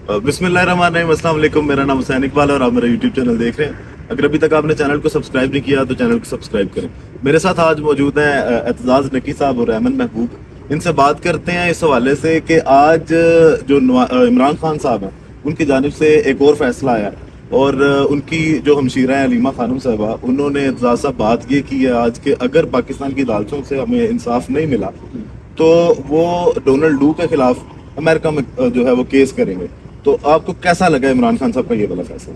बिस्मिल्लाहिर्रहमानिर्रहीम, अस्सलाम वालेकुम। मेरा नाम हुसैन इकबाल और आप मेरा यूट्यूब चैनल देख रहे हैं। अगर अभी तक आपने चैनल को सब्सक्राइब नहीं किया तो चैनल को सब्सक्राइब करें। मेरे साथ आज मौजूद हैं एतजाज नकी साहब और अहमद महबूब। इनसे बात करते हैं इस हवाले से कि आज जो इमरान खान साहब हैं उनकी जानिब से एक और फैसला आया और उनकी जो हमशीरा हैं अलीमा खानम साहबा, उन्होंने एतजाज साहब बात ये की है आज कि अगर पाकिस्तान की अदालतों से हमें इंसाफ नहीं मिला तो वो डोनाल्ड डू के खिलाफ अमेरिका में जो है वो केस करेंगे। तो आपको कैसा लगा इमरान खान साहब का ये वाला फैसला?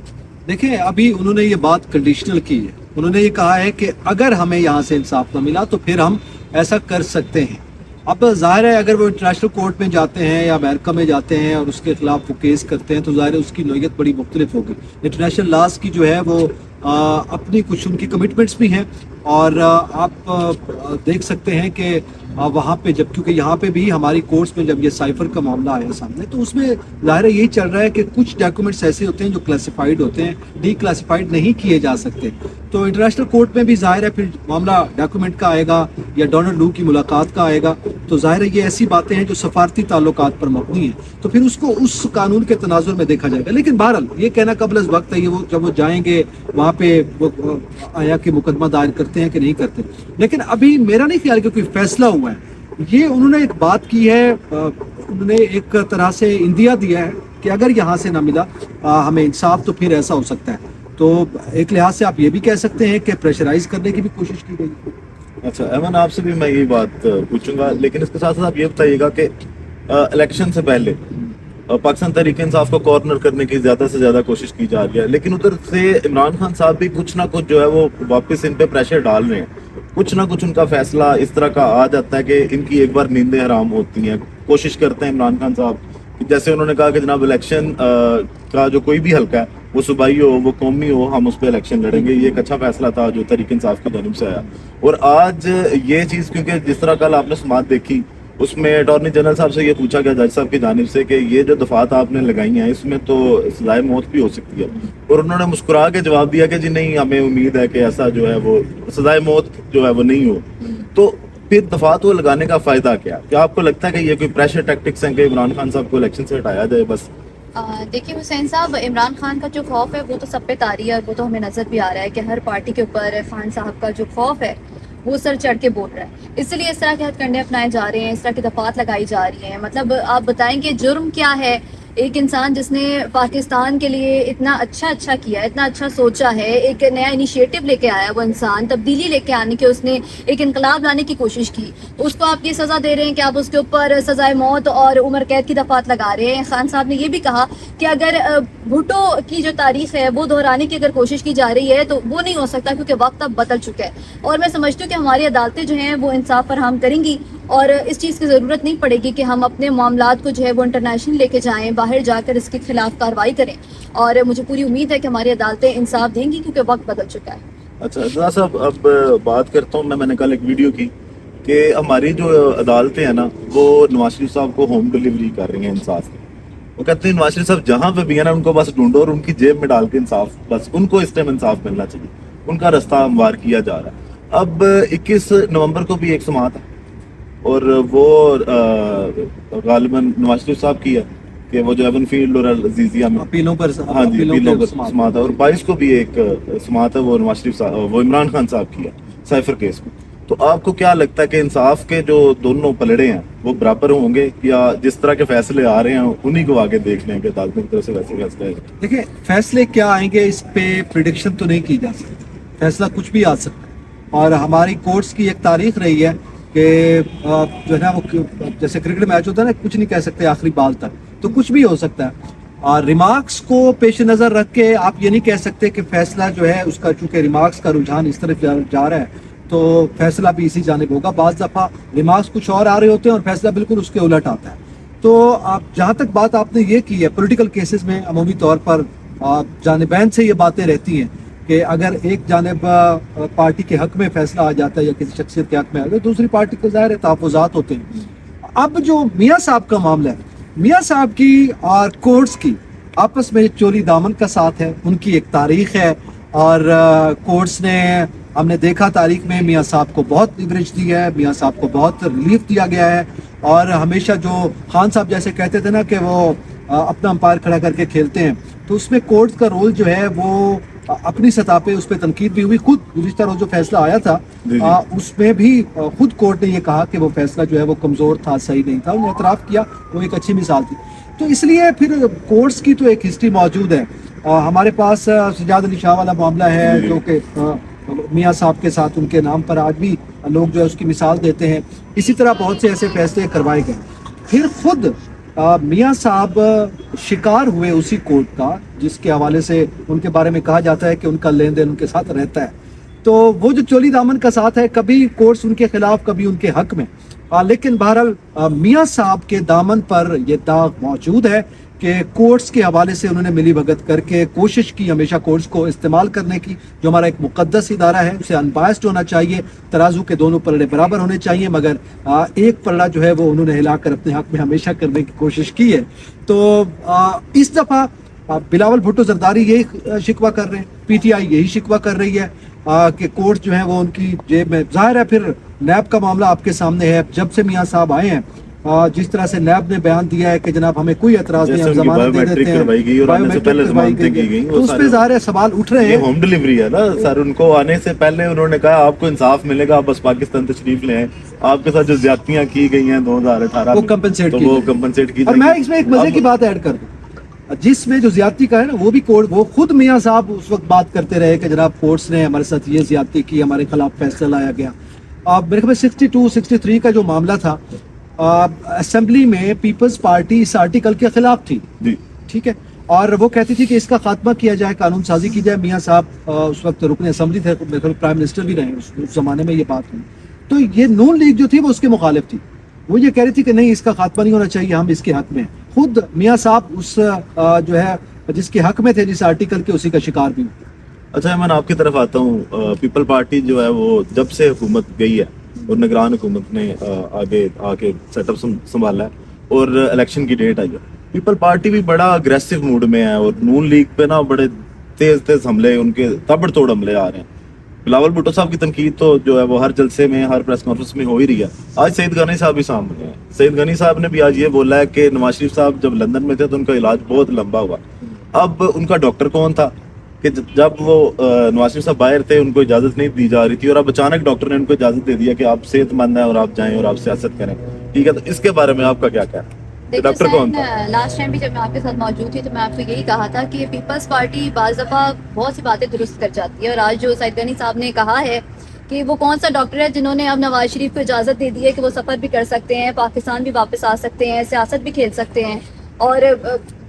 देखिए, अभी उन्होंने ये बात कंडीशनल की है। उन्होंने ये कहा है कि अगर हमें यहाँ से इंसाफ न मिला तो फिर हम ऐसा कर सकते हैं। अब जाहिर है अगर वो इंटरनेशनल कोर्ट में जाते हैं या अमेरिका में जाते हैं और उसके खिलाफ वो केस करते हैं तो जाहिर है उसकी नोयत बड़ी मुख्तलिफ होगी। इंटरनेशनल लॉज की जो है वो अपनी कुछ उनकी कमिटमेंट्स भी हैं और आप देख सकते हैं कि वहाँ पे जब, क्योंकि यहाँ पे भी हमारी कोर्ट्स में जब ये साइफर का मामला आया सामने तो उसमें ज़ाहिर है यही चल रहा है कि कुछ डॉक्यूमेंट्स ऐसे होते हैं जो क्लासिफाइड होते हैं, डी क्लासिफाइड नहीं किए जा सकते। तो इंटरनेशनल कोर्ट में भी ज़ाहिर है फिर मामला डॉक्यूमेंट का आएगा या डोनाल्ड डू की मुलाकात का आएगा। तो ज़ाहिर है ये ऐसी बातें हैं जो सफारती ताल्लुकात पर मबनी हैं, तो फिर उसको उस कानून के तनाजुर में देखा जाएगा। लेकिन बहरहाल ये कहना कबल वक्त है, ये वो जब वो जाएंगे वहाँ पे वो आया कि मुकदमा दायर करते हैं कि नहीं करते। लेकिन अभी मेरा नहीं ख्याल कि कोई फैसला हुआ है। ये उन्होंने एक बात की है, उन्होंने एक तरह से इंदिया दिया है कि अगर यहाँ से ना मिला हमें इंसाफ तो फिर ऐसा हो सकता है। तो एक लिहाज से आप ये भी कह सकते हैं कि प्रेशराइज करने की भी कोशिश की गई। अच्छा अमन, आपसे भी मैं यही बात पूछूंगा, लेकिन इसके साथ साथ आप ये बताइएगा कि इलेक्शन से पहले पाकिस्तान तहरीक इंसाफ को कॉर्नर करने की ज्यादा से ज्यादा कोशिश की जा रही है, लेकिन उधर से इमरान खान साहब भी कुछ ना कुछ जो है वो वापस इन पे प्रेशर डाल रहे हैं। कुछ ना कुछ उनका फैसला इस तरह का आ जाता है कि इनकी एक बार नींदें हराम होती हैं। कोशिश करते हैं इमरान खान साहब, जैसे उन्होंने कहा कि जनाब इलेक्शन का जो कोई भी हल्का है वो सूबाई हो वो कौमी हो, हम उस पर इलेक्शन लड़ेंगे। ये एक अच्छा फैसला था जो तहरीक इंसाफ की जानिब से आया। और आज ये चीज़, क्योंकि जिस तरह कल आपने समात देखी उसमें अटॉर्नी जनरल साहब से ये पूछा गया जज साहब की जानिब से कि ये जो दफात आपने लगाई हैं इसमें तो सजाए मौत भी हो सकती है, और उन्होंने मुस्कुरा के जवाब दिया कि जी नहीं, हमें उम्मीद है कि ऐसा जो है वो सजाए मौत जो है वो नहीं हो। तो फिर दफात वो लगाने का फायदा क्या आपको लगता है कि ये कोई प्रेशर टैक्टिक्स हैं कि इमरान खान साहब को इलेक्शन से हटाया जाए बस? देखिए हुसैन साहब, इमरान खान का जो खौफ है वो तो सब पे तारी है और वो तो हमें नजर भी आ रहा है कि हर पार्टी के ऊपर खान साहब का जो खौफ है वो सर चढ़ के बोल रहा है। इसलिए इस तरह के हथकंडे अपनाए जा रहे हैं, इस तरह की दफात लगाई जा रही हैं। मतलब आप बताएंगे जुर्म क्या है? एक इंसान जिसने पाकिस्तान के लिए इतना अच्छा किया, इतना अच्छा सोचा है, एक नया इनिशिएटिव लेके आया, वो इंसान तब्दीली लेके आने के, उसने एक इनकलाब लाने की कोशिश की, उसको आप ये सज़ा दे रहे हैं कि आप उसके ऊपर सज़ाए मौत और उम्र कैद की दफात लगा रहे हैं। खान साहब ने ये भी कहा कि अगर भुट्टो की जो तारीख है वो दोहराने की अगर कोशिश की जा रही है तो वो नहीं हो सकता, क्योंकि वक्त अब बदल चुका है। और मैं समझती हूँ कि हमारी अदालतें जो हैं वो इंसाफ फराहम करेंगी और इस चीज़ की ज़रूरत नहीं पड़ेगी कि हम अपने मामलात को जो है वो इंटरनेशनल लेके जाएं, बाहर जाकर इसके खिलाफ कार्रवाई करें। और मुझे पूरी उम्मीद है कि हमारी अदालतें इंसाफ देंगी क्योंकि वक्त बदल चुका है। अच्छा एतजाज साहब, अब बात करता हूँ मैंने कल एक वीडियो की कि हमारी जो अदालतें हैं ना वो नवाज शरीफ साहब को होम डिलीवरी कर रही हैं इंसाफ की। वो कहते हैं नवाज शरीफ साहब जहाँ पे भी है ना उनको बस ढूंढो और उनकी जेब में डाल के इंसाफ, बस उनको इस टाइम इंसाफ मिलना चाहिए, उनका रास्ता हमवार किया जा रहा है। अब 21 नवंबर को भी एक समात है और वो गालिबन नवाज शरीफ साहब की है कि वो जो एवन फील्ड और अजीजिया में अपीलों पर, हाँ जी, अपीलों पर समात है। और 22 को भी एक समात है, वो नवाज शरीफ साहब, वो इमरान खान साहब की है साइफर केस में। तो आपको क्या लगता है कि इंसाफ के जो दोनों पलड़े हैं वो बराबर होंगे या जिस तरह के फैसले आ रहे हैं उन्हीं को आगे देख लेंगे अदालतों की तरफ से वैसे फैसले आएंगे? देखिए, फैसले क्या आएंगे इस पे प्रिडिक्शन तो नहीं की जा सकती, फैसला कुछ भी आ सकता है। और हमारी कोर्ट्स की एक तारीख रही है कि जो है ना वो जैसे क्रिकेट मैच होता है ना, कुछ नहीं कह सकते आखिरी बाल तक, तो कुछ भी हो सकता है। और रिमार्क्स को पेश नज़र रख के आप ये नहीं कह सकते कि फैसला जो है उसका, चूंकि रिमार्क्स का रुझान इस तरफ जा रहा है तो फैसला भी इसी जानिब होगा। बाज़ दफ़ा रिमार्क्स कुछ और आ रहे होते हैं और फैसला बिल्कुल उसके उलट आता है। तो आप जहाँ तक बात आपने ये की है, पॉलिटिकल केसेस में अमूमी तौर पर जानिबैन से ये बातें रहती हैं कि अगर एक जानिब पार्टी के हक में फैसला आ जाता है या किसी शख्सियत के हक में आ जाता है, दूसरी पार्टी को ज़ाहिर है तहफ़्फ़ुज़ात होते हैं। अब जो मियाँ साहब का मामला है, मियाँ साहब की और कोर्ट्स की आपस में चोली दामन का साथ है, उनकी एक तारीख है और कोर्ट्स ने, हमने देखा तारीख में मियाँ साहब को बहुत लिवरेज दी है, मियाँ साहब को बहुत रिलीफ दिया गया है। और हमेशा जो खान साहब जैसे कहते थे ना कि वो अपना अंपायर खड़ा करके खेलते हैं, तो उसमें कोर्ट का रोल जो है वो अपनी सतह पे उस पर तनकीद भी हुई। खुद गुज़िश्ता रोज जो फैसला आया था उसमें भी खुद कोर्ट ने ये कहा कि वो फैसला जो है वो कमज़ोर था, सही नहीं था, उन्होंने एतराफ़ किया, वो एक अच्छी मिसाल थी। तो इसलिए फिर कोर्ट्स की तो एक हिस्ट्री मौजूद है। हमारे पास सजाद अली शाह वाला मामला है जो कि मियाँ साहब के साथ उनके नाम पर आज भी लोग जो है उसकी मिसाल देते हैं। इसी तरह बहुत से ऐसे फैसले करवाए गए। फिर खुद मियाँ साहब शिकार हुए उसी कोर्ट का जिसके हवाले से उनके बारे में कहा जाता है कि उनका लेन देन उनके साथ रहता है। तो वो जो चोली दामन का साथ है, कभी कोर्ट्स उनके खिलाफ, कभी उनके हक में, लेकिन बहरहाल मियाँ साहब के दामन पर ये दाग मौजूद है कि कोर्ट्स के हवाले से उन्होंने मिली भगत करके कोशिश की हमेशा कोर्ट्स को इस्तेमाल करने की। जो हमारा एक मुक़द्दस इदारा है उसे अनबायस्ड होना चाहिए, तराजू के दोनों पलड़े बराबर होने चाहिए, मगर एक पलड़ा जो है वो उन्होंने हिलाकर अपने हक में हमेशा करने की कोशिश की है। तो इस दफ़ा बिलावल भुट्टो जरदारी यही शिकवा कर रहे हैं, पीटीआई यही शिकवा कर रही है कि कोर्ट जो है वो उनकी जेब में। जाहिर है फिर नैब का मामला आपके सामने है। जब से मियाँ साहब आए हैं, जिस तरह से नैब ने बयान दिया है कि जनाब हमें कोई एतराज नहीं, हम जमानत दे देते हैं, बायोमेट्रिक करवाई गई, तो उस पे ज़ाहिर है सवाल उठ रहे हैं। होम डिलीवरी है ना सर, उनको आने से पहले उन्होंने कहा आपको इंसाफ मिलेगा, आप बस पाकिस्तान तशरीफ ले आए, आपके साथ जो ज्यादतियां की गई हैं 2018 वो में कंपनसेट तो की वो जाएगी। कंपनसेट की और मैं जाएगी। इसमें एक मजे की बात ऐड कर दूं, जिसमें जो ज्यादती का है ना, वो भी कोर्ट, वो खुद मियाँ साहब उस वक्त बात करते रहे कि जनाब कोर्ट्स ने हमारे साथ ये ज्यादती की, हमारे खिलाफ फैसला लाया गया। मेरे ख्याल 62-63 का जो मामला था, असेंबली में पीपल्स पार्टी इस आर्टिकल के खिलाफ थी, ठीक है, और वो कहती थी कि इसका खात्मा किया जाए, कानून साजी की जाए। मियाँ साहब उस वक्त रुकने असेंबली थे, मेरे ख्याल प्राइम मिनिस्टर भी रहे उस जमाने में ये बात हुई। तो ये नून लीग जो थी वो उसके मुखालिफ थी, वो ये कह रही थी कि नहीं, इसका खात्मा नहीं होना चाहिए, हम इसके हक में। खुद मियाँ साहब उस जो है जिसके हक में थे, जिस आर्टिकल के, उसी का शिकार भी हुए। अच्छा मैं आपकी तरफ आता हूँ। पीपल पार्टी जो है वो जब से हुकूमत गई है और निगरान हुकूमत ने आगे आके सेटअप संभाला है और इलेक्शन की डेट आई है, पीपल पार्टी भी बड़ा अग्रेसिव मूड में है और नून लीग पे ना बड़े तेज हमले, उनके ताबड़तोड़ हमले आ रहे हैं। बिलावल भुट्टो साहब की तनकीद तो जो है वो हर जलसे में, हर प्रेस कॉन्फ्रेंस में हो ही रही है। आज सईद गनी साहब भी सामने हैं। सईद गनी साहब ने भी आज ये बोला है कि नवाज शरीफ साहब जब लंदन में थे तो उनका इलाज बहुत लंबा हुआ। अब उनका डॉक्टर कौन था कि जब वो नवाज शरीफ साहब बाहर थे उनको इजाजत नहीं दी जा रही थी और अब अचानक डॉक्टर ने उनको इजाजत दे दिया कि आप सेहतमंद हैं और आप जाएं और आप सियासत करें, ठीक है। तो इसके बारे में आपका क्या कहना है? डॉक्टर कौन था? लास्ट टाइम भी जब मैं आपके साथ मौजूद थी तो मैं आपको यही कहा था कि पीपल्स पार्टी बाज़ दफ़ा बहुत सी बातें दुरुस्त कर जाती है। और आज जो सईद गनी साहब ने कहा है कि वो कौन सा डॉक्टर है जिन्होंने अब नवाज शरीफ को इजाज़त दे दी है कि वो सफ़र भी कर सकते हैं, पाकिस्तान भी वापस आ सकते हैं, सियासत भी खेल सकते हैं और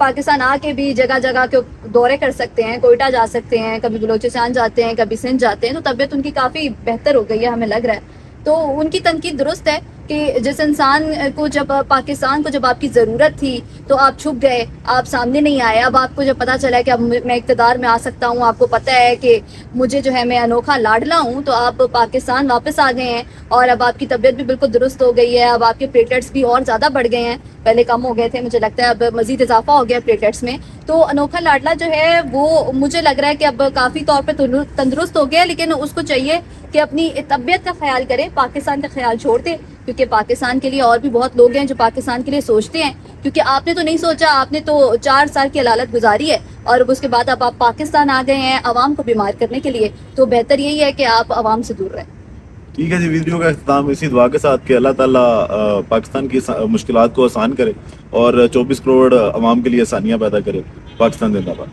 पाकिस्तान आके भी जगह जगह के दौरे कर सकते हैं, कोयटा जा सकते हैं, कभी बलोचिस्तान जाते हैं, कभी सिंध जाते हैं। तो तबीयत उनकी काफ़ी बेहतर हो गई है, हमें लग रहा है। तो उनकी तनकीद दुरुस्त है कि जिस इंसान को जब पाकिस्तान को जब आपकी ज़रूरत थी तो आप छुप गए, आप सामने नहीं आए। अब आपको जब पता चला है कि अब मैं इक़्तिदार में आ सकता हूँ, आपको पता है कि मुझे जो है मैं अनोखा लाडला हूँ, तो आप पाकिस्तान वापस आ गए हैं और अब आपकी तबीयत भी बिल्कुल दुरुस्त हो गई है। अब आपके प्लेटलेट्स भी और ज़्यादा बढ़ गए हैं, पहले कम हो गए थे, मुझे लगता है अब मज़ीद इजाफा हो गया प्लेटलेट्स में। तो अनोखा लाडला जो है वो मुझे लग रहा है कि अब काफ़ी तौर पर तंदुरुस्त हो गया, लेकिन उसको चाहिए कि अपनी तबीयत का ख्याल करें, पाकिस्तान का ख्याल छोड़ दें, क्योंकि पाकिस्तान के लिए और भी बहुत लोग हैं जो पाकिस्तान के लिए सोचते हैं। क्योंकि आपने तो नहीं सोचा, आपने तो 4 साल की अलालत गुजारी है और अब उसके बाद अब आप पाकिस्तान आ गए हैं अवाम को बीमार करने के लिए। तो बेहतर यही है कि आप अवाम से दूर रहें। ठीक है जी, वीडियो का इख्तिताम इसी दुआ के साथ कि अल्लाह ताला पाकिस्तान की मुश्किलात को आसान करे और 24 करोड़ अवाम के लिए आसानियाँ पैदा करे। पाकिस्तान जिंदाबाद।